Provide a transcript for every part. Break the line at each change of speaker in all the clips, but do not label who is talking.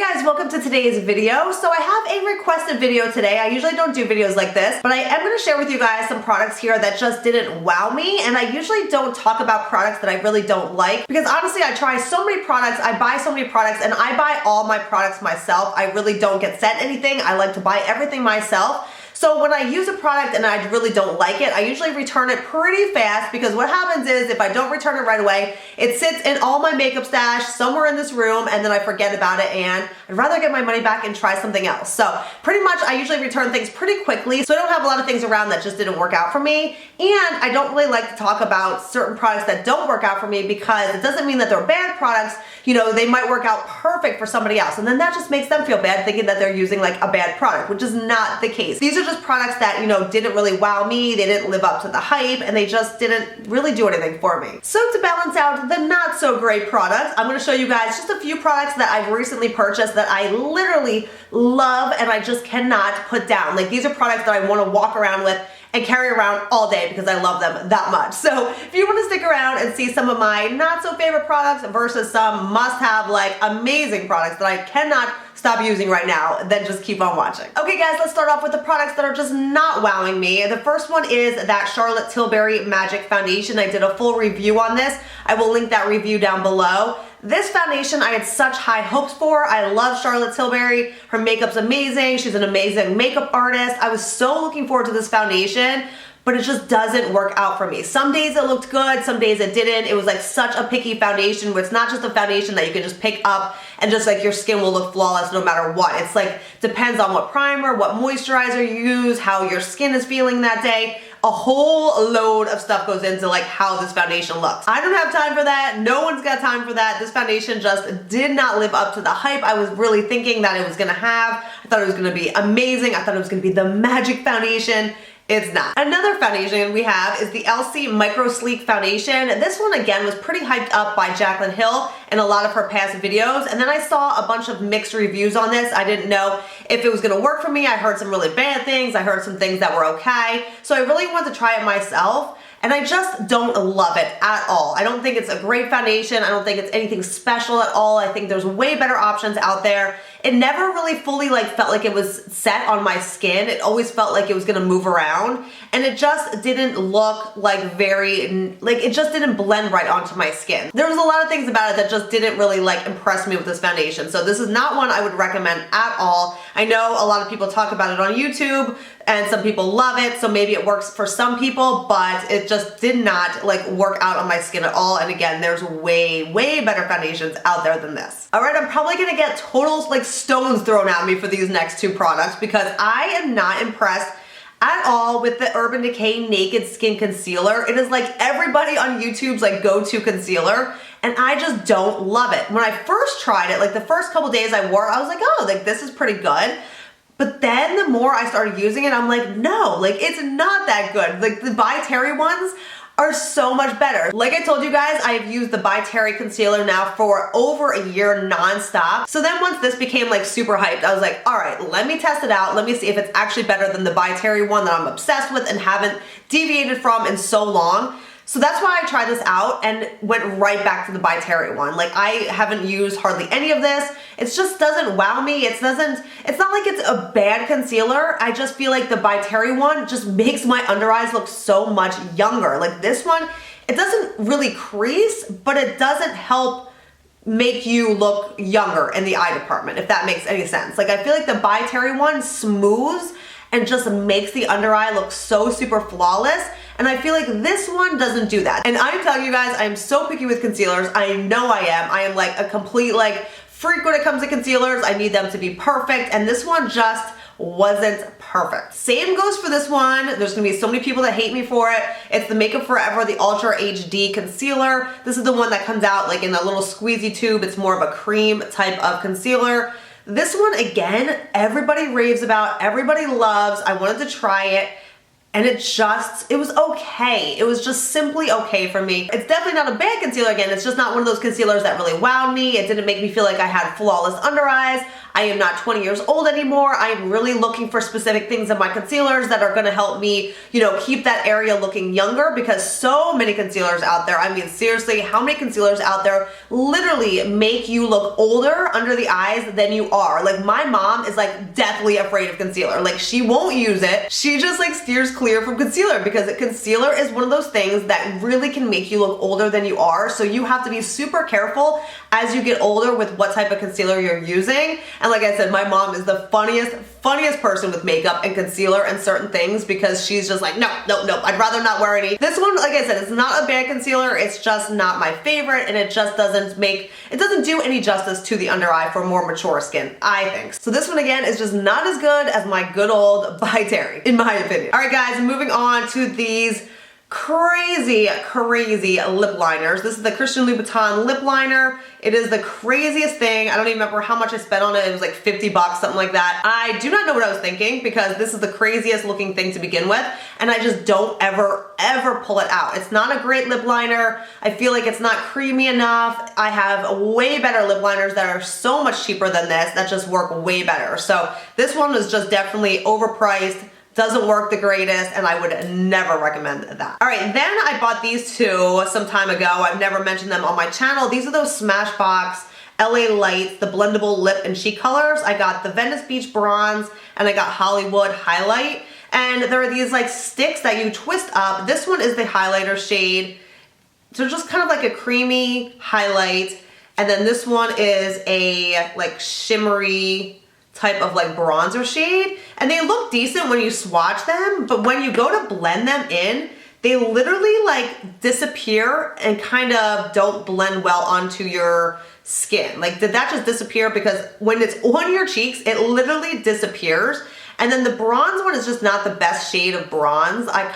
Guys, welcome to today's video. So I have a requested video today. I usually don't do videos like this, but I am going to share with you guys some products here that just didn't wow me, and I usually don't talk about products that I really don't like because honestly I try so many products, I buy so many products, and I buy all my products myself. I really don't get sent anything. I like to buy everything myself. So when I use a product and I really don't like it, I usually return it pretty fast because what happens is if I don't return it right away, it sits in all my makeup stash somewhere in this room and then I forget about it, and I'd rather get my money back and try something else. So pretty much I usually return things pretty quickly, so I don't have a lot of things around that just didn't work out for me, and I don't really like to talk about certain products that don't work out for me because it doesn't mean that they're bad products. You know, they might work out perfect for somebody else, and then that just makes them feel bad thinking that they're using like a bad product, which is not the case. These are just products that, you know, didn't really wow me, they didn't live up to the hype, and they just didn't really do anything for me. So to balance out the not so great products, I'm going to show you guys just a few products that I've recently purchased that I literally love and I just cannot put down. Like, these are products that I want to walk around with and carry around all day because I love them that much. So if you want to stick around and see some of my not so favorite products versus some must-have like amazing products that I cannot stop using right now, then just keep on watching. Okay guys, let's start off with the products that are just not wowing me. The first one is that Charlotte Tilbury Magic Foundation. I did a full review on this. I will link that review down below. This foundation I had such high hopes for. I love Charlotte Tilbury. Her makeup's amazing. She's an amazing makeup artist. I was so looking forward to this foundation, but it just doesn't work out for me. Some days it looked good, some days it didn't. It was like such a picky foundation where it's not just a foundation that you can just pick up and just like your skin will look flawless no matter what. It's like, depends on what primer, what moisturizer you use, how your skin is feeling that day. A whole load of stuff goes into like how this foundation looks. I don't have time for that. No one's got time for that. This foundation just did not live up to the hype I was really thinking that it was gonna have. I thought it was gonna be amazing. I thought it was gonna be the magic foundation. It's not. Another foundation we have is the Elcie Microsleep Foundation. This one again was pretty hyped up by Jaclyn Hill in a lot of her past videos, and then I saw a bunch of mixed reviews on this. I didn't know if it was gonna work for me. I heard some really bad things. I heard some things that were okay. So I really wanted to try it myself, and I just don't love it at all. I don't think it's a great foundation. I don't think it's anything special at all. I think there's way better options out there. It never really fully like felt like it was set on my skin. It always felt like it was gonna move around, and it just didn't look like it just didn't blend right onto my skin. There was a lot of things about it that just didn't really like impress me with this foundation. So this is not one I would recommend at all. I know a lot of people talk about it on YouTube and some people love it, so maybe it works for some people, but it just did not like work out on my skin at all. And again, there's way better foundations out there than this. All right, I'm probably gonna get total like stones thrown at me for these next two products because I am not impressed at all with the Urban Decay Naked Skin Concealer. It is like everybody on YouTube's like go-to concealer, and I just don't love it. When I first tried it, like the first couple days I wore it, I was like, oh, like this is pretty good. But then the more I started using it, I'm like, no, like it's not that good. Like the By Terry ones are so much better. Like I told you guys, I've used the By Terry concealer now for over a year non-stop. So then once this became like super hyped, I was like, all right, let me test it out. Let me see if it's actually better than the By Terry one that I'm obsessed with and haven't deviated from in so long. So that's why I tried this out and went right back to the By Terry one. Like I haven't used hardly any of this. It just doesn't wow me. It's not like it's a bad concealer. I just feel like the By Terry one just makes my under eyes look so much younger. Like this one, it doesn't really crease, but it doesn't help make you look younger in the eye department, if that makes any sense. Like I feel like the By Terry one smooths and just makes the under eye look so super flawless. And I feel like this one doesn't do that. And I'm telling you guys, I am so picky with concealers. I know I am. I am like a complete like freak when it comes to concealers. I need them to be perfect. And this one just wasn't perfect. Same goes for this one. There's gonna be so many people that hate me for it. It's the Makeup Forever, the Ultra HD Concealer. This is the one that comes out like in a little squeezy tube. It's more of a cream type of concealer. This one, again, everybody raves about, everybody loves. I wanted to try it. and it was okay. It was just simply okay for me. It's definitely not a bad concealer. Again, it's just not one of those concealers that really wowed me. It didn't make me feel like I had flawless under eyes. I am not 20 years old anymore. I am really looking for specific things in my concealers that are gonna help me, you know, keep that area looking younger, because so many concealers out there, I mean, seriously, how many concealers out there literally make you look older under the eyes than you are? Like, my mom is like deathly afraid of concealer. Like, she won't use it. She just like steers clear from concealer, because concealer is one of those things that really can make you look older than you are. So you have to be super careful as you get older with what type of concealer you're using. And like I said, my mom is the funniest person with makeup and concealer and certain things, because she's just like, no, I'd rather not wear any. This one, like I said, it's not a bad concealer. It's just not my favorite, and it just doesn't do any justice to the under eye for more mature skin, I think. So this one, again, is just not as good as my good old By Terry, in my opinion. All right, guys, moving on to these crazy lip liners. This is the Christian Louboutin lip liner. It is the craziest thing. I don't even remember how much I spent on it. It was like 50 bucks, something like that. I do not know what I was thinking, because this is the craziest looking thing to begin with, and I just don't ever pull it out. It's not a great lip liner. I feel like it's not creamy enough. I have way better lip liners that are so much cheaper than this that just work way better. So this one was just definitely overpriced. Doesn't work the greatest, and I would never recommend that. All right, then I bought these two some time ago. I've never mentioned them on my channel. These are those Smashbox LA Lights, the blendable lip and cheek colors. I got the Venice Beach Bronze, and I got Hollywood Highlight. And there are these like sticks that you twist up. This one is the highlighter shade. So just kind of like a creamy highlight. And then this one is a like shimmery type of like bronzer shade, and they look decent when you swatch them, but when you go to blend them in, they literally like disappear and kind of don't blend well onto your skin. Like, did that just disappear? Because when it's on your cheeks, it literally disappears. And then the bronze one is just not the best shade of bronze. I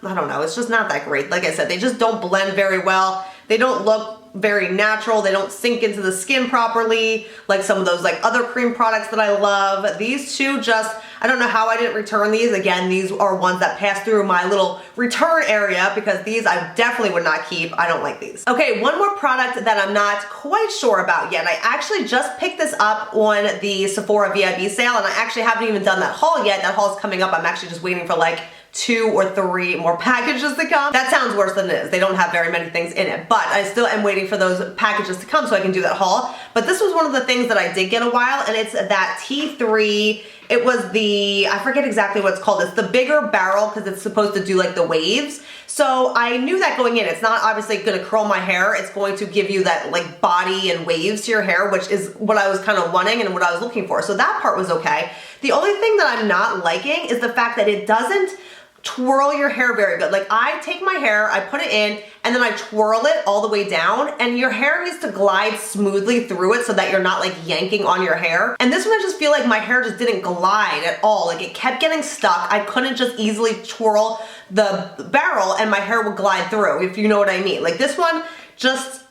don't know, it's just not that great. Like I said, they just don't blend very well. They don't look very natural. They don't sink into the skin properly like some of those like other cream products that I love. These two just, I don't know how I didn't return these. Again, these are ones that pass through my little return area, because these I definitely would not keep. I don't like these. Okay, one more product that I'm not quite sure about yet. I actually just picked this up on the Sephora VIB sale, and I actually haven't even done that haul yet. That haul is coming up. I'm actually just waiting for like 2 or 3 more packages to come. That sounds worse than it is. They don't have very many things in it, but I still am waiting for those packages to come so I can do that haul. But this was one of the things that I did get a while, and it's that T3. It was the, I forget exactly what it's called. It's the bigger barrel, because it's supposed to do like the waves. So I knew that going in. It's not obviously gonna curl my hair. It's going to give you that like body and waves to your hair, which is what I was kind of wanting and what I was looking for. So that part was okay. The only thing that I'm not liking is the fact that it doesn't twirl your hair very good. Like, I take my hair, I put it in, and then I twirl it all the way down, and your hair needs to glide smoothly through it so that you're not like yanking on your hair. And this one, I just feel like my hair just didn't glide at all. Like, it kept getting stuck. I couldn't just easily twirl the barrel and my hair would glide through, if you know what I mean. Like, this one just,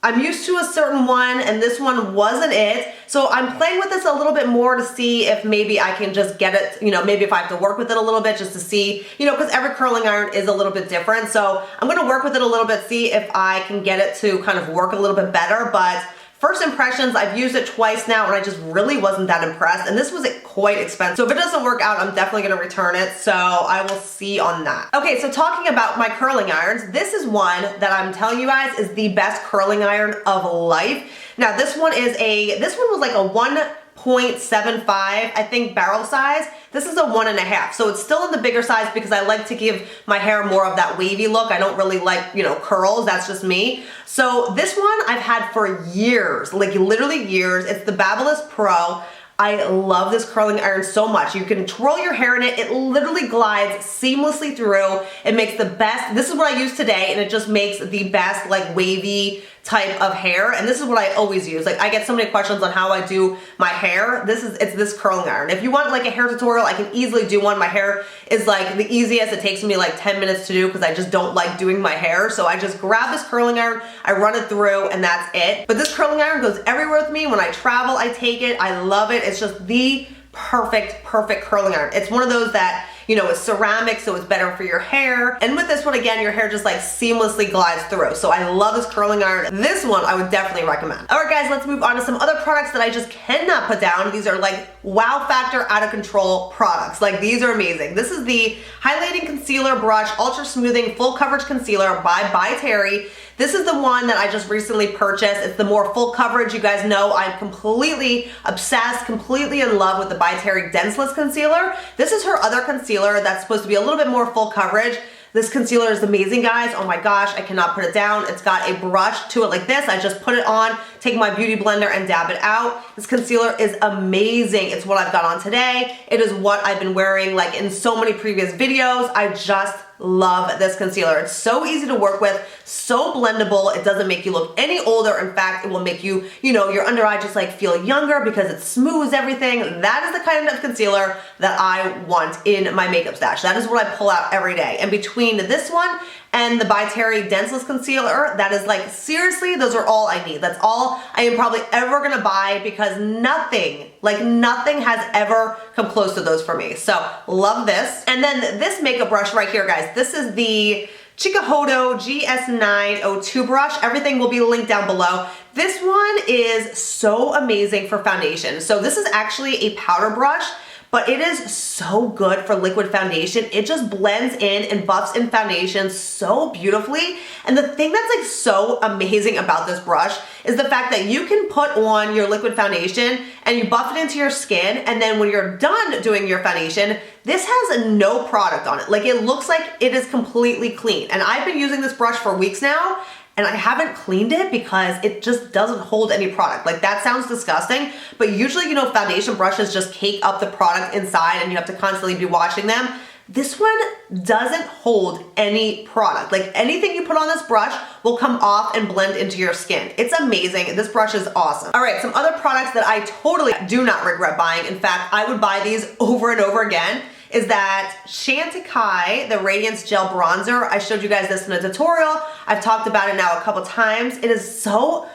I'm used to a certain one, and this one wasn't it. So I'm playing with this a little bit more to see if maybe I can just get it, you know, maybe if I have to work with it a little bit just to see, you know, because every curling iron is a little bit different. So I'm gonna work with it a little bit, see if I can get it to kind of work a little bit better. But first impressions, I've used it twice now, and I just really wasn't that impressed. And this was quite expensive. So if it doesn't work out, I'm definitely gonna return it. So I will see on that. Okay, so talking about my curling irons, this is one that I'm telling you guys is the best curling iron of life. Now this one was like a 1.75, I think, barrel size. This is a 1.5, so it's still in the bigger size because I like to give my hair more of that wavy look. I don't really like, you know, curls, that's just me. So this one I've had for years, like literally years. It's the Babyliss Pro. I love this curling iron so much. You can twirl your hair in it. It literally glides seamlessly through. It makes the best, this is what I use today, and it just makes the best like wavy type of hair. And this is what I always use. Like, I get so many questions on how I do my hair. It's this curling iron. If you want like a hair tutorial, I can easily do one. My hair is like the easiest. It takes me like 10 minutes to do because I just don't like doing my hair. So I just grab this curling iron, I run it through, and that's it. But this curling iron goes everywhere with me. When I travel, I take it. I love it. It's just the perfect curling iron. It's one of those that, you know, it's ceramic, so it's better for your hair. And with this one, again, your hair just like seamlessly glides through. So I love this curling iron. This one I would definitely recommend. All right, guys, let's move on to some other products that I just cannot put down. These are like wow factor out of control products. Like, these are amazing. This is the Highlighting Concealer Brush Ultra Smoothing Full Coverage Concealer by Terry. This is the one that I just recently purchased. It's the more full coverage. You guys know I'm completely obsessed, completely in love with the By Terry Denseless Concealer. This is her other concealer that's supposed to be a little bit more full coverage. This concealer is amazing, guys. Oh my gosh, I cannot put it down. It's got a brush to it like this. I just put it on, take my beauty blender and dab it out. This concealer is amazing. It's what I've got on today. It is what I've been wearing like in so many previous videos. I just love this concealer. It's so easy to work with, so blendable. It doesn't make you look any older. In fact, it will make you, you know, your under eye just like feel younger because it smooths everything. That is the kind of concealer that I want in my makeup stash. That is what I pull out every day. And between this one and the By Terry Denseless Concealer, that is like, seriously, those are all I need. That's all I am probably ever gonna buy because nothing, like nothing has ever come close to those for me. So love this. And then this makeup brush right here, guys, this is the Chikuhodo GS902 brush. Everything will be linked down below. This one is so amazing for foundation. So this is actually a powder brush, but it is so good for liquid foundation. It just blends in and buffs in foundation so beautifully. And the thing that's like so amazing about this brush is the fact that you can put on your liquid foundation and you buff it into your skin, and then when you're done doing your foundation, this has no product on it. Like, it looks like it is completely clean. And I've been using this brush for weeks now, and I haven't cleaned it because it just doesn't hold any product. Like, that sounds disgusting, but usually, you know, foundation brushes just cake up the product inside and you have to constantly be washing them. This one doesn't hold any product. Like, anything you put on this brush will come off and blend into your skin. It's amazing. This brush is awesome. All right, some other products that I totally do not regret buying. In fact, I would buy these over and over again. Is that Shinsekai, the Radiance Gel Bronzer. I showed you guys this in a tutorial. I've talked about it now a couple times. It is so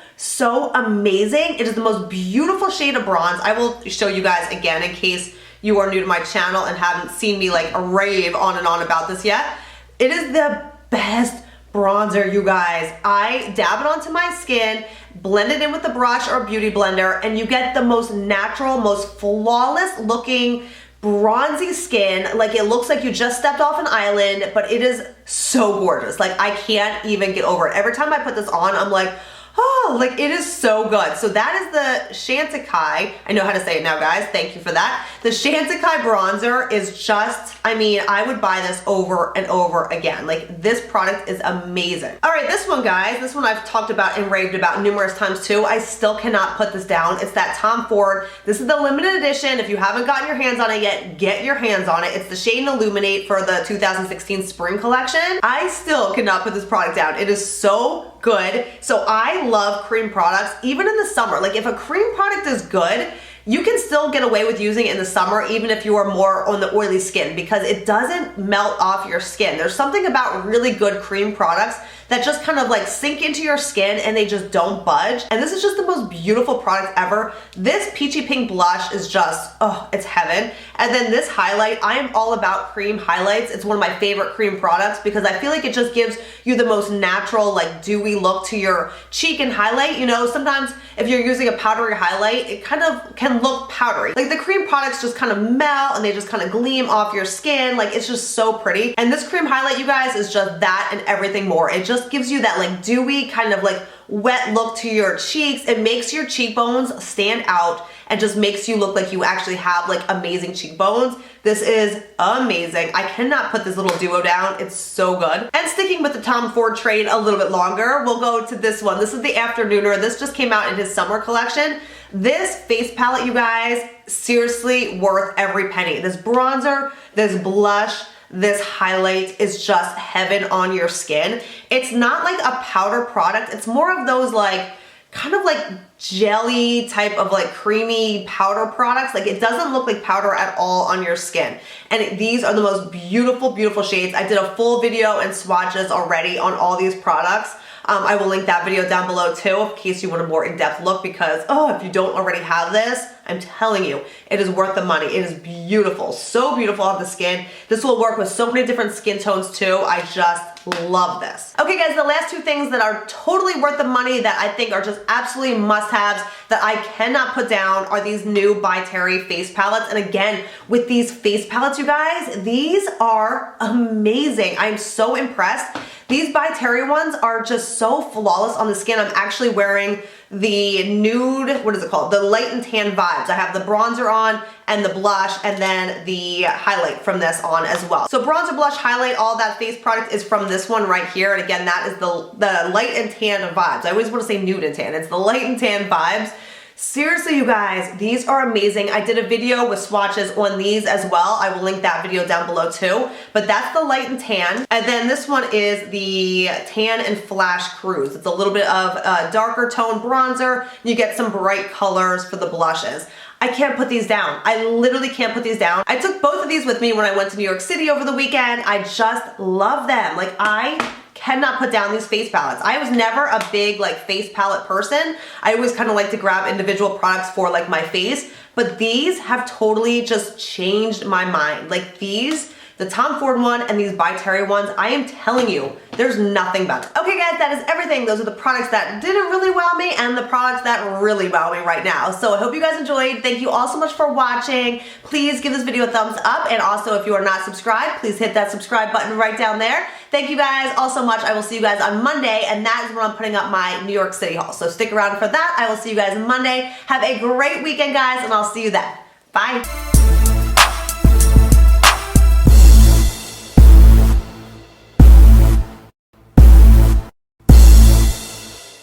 amazing. It is the most beautiful shade of bronze. I will show you guys again in case you are new to my channel and haven't seen me like rave on and on about this yet. It is the best bronzer, you guys. I dab it onto my skin, blend it in with the brush or beauty blender, and you get the most natural, most flawless looking bronzy skin. Like, it looks like you just stepped off an island, but it is so gorgeous. Like, I can't even get over it. Every time I put this on, I'm like, oh, like, it is so good. So that is the Shinsekai. I know how to say it now, guys. Thank you for that. The Shinsekai bronzer is just, I mean, I would buy this over and over again. Like, this product is amazing. All right, this one, guys, this one I've talked about and raved about numerous times too. I still cannot put this down. It's that Tom Ford. This is the limited edition. If you haven't gotten your hands on it yet, get your hands on it. It's the shade Illuminate for the 2016 spring collection. I still cannot put this product down. It is so good. So I love cream products, even in the summer. Like, if a cream product is good, you can still get away with using it in the summer, even if you are more on the oily skin, because it doesn't melt off your skin. There's something about really good cream products that just kind of like sink into your skin and they just don't budge. And this is just the most beautiful product ever. This peachy pink blush is just, oh, it's heaven. And then this highlight, I am all about cream highlights. It's one of my favorite cream products because I feel like it just gives you the most natural, like, dewy look to your cheek and highlight. You know, sometimes if you're using a powdery highlight, it kind of can look powdery. Like, the cream products just kind of melt and they just kind of gleam off your skin. Like, it's just so pretty. And this cream highlight, you guys, is just that and everything more. It just gives you that like dewy kind of like wet look to your cheeks. It makes your cheekbones stand out and just makes you look like you actually have like amazing cheekbones. This is amazing. I cannot put this little duo down. It's so good. And sticking with the Tom Ford trade a little bit longer, we'll go to this one. This is the Afternooner. This just came out in his summer collection. This face palette, you guys, seriously worth every penny. This bronzer, this blush, this highlight is just heaven on your skin. It's not like a powder product. It's more of those like kind of like jelly type of like creamy powder products. Like, it doesn't look like powder at all on your skin. And these are the most beautiful, beautiful shades. I did a full video and swatches already on all these products. I will link that video down below too in case you want a more in-depth look, because if you don't already have this, I'm telling you, it is worth the money. It is beautiful, so beautiful on the skin. This will work with so many different skin tones too. I just love this. Okay guys, the last two things that are totally worth the money that I think are just absolutely must-haves that I cannot put down are these new by Terry face palettes. And again, with these face palettes, you guys, these are amazing. I'm so impressed. These by Terry ones are just so flawless on the skin. I'm actually wearing the nude, what is it called? The light and tan vibes. I have the bronzer on and the blush and then the highlight from this on as well. So bronzer, blush, highlight, all that face product is from this one right here. And again, that is the light and tan vibes. I always want to say nude and tan. It's the light and tan vibes. Seriously, you guys, these are amazing. I did a video with swatches on these as well. I will link that video down below too. But that's the light and tan. And then this one is the tan and flash cruise. It's a little bit of a darker tone bronzer. You get some bright colors for the blushes. I can't put these down. I literally can't put these down. I took both of these with me when I went to New York City over the weekend. I just love them. Like, I cannot put down these face palettes. I was never a big like face palette person. I always kind of like to grab individual products for like my face, but these have totally just changed my mind. Like these, the Tom Ford one and these by Terry ones, I am telling you, there's nothing better. Okay guys, that is everything. Those are the products that didn't really wow me and the products that really wow me right now. So I hope you guys enjoyed. Thank you all so much for watching. Please give this video a thumbs up, and also if you are not subscribed, please hit that subscribe button right down there. Thank you guys all so much. I will see you guys on Monday, and that is when I'm putting up my New York City haul. So stick around for that. I will see you guys Monday. Have a great weekend, guys, and I'll see you then. Bye.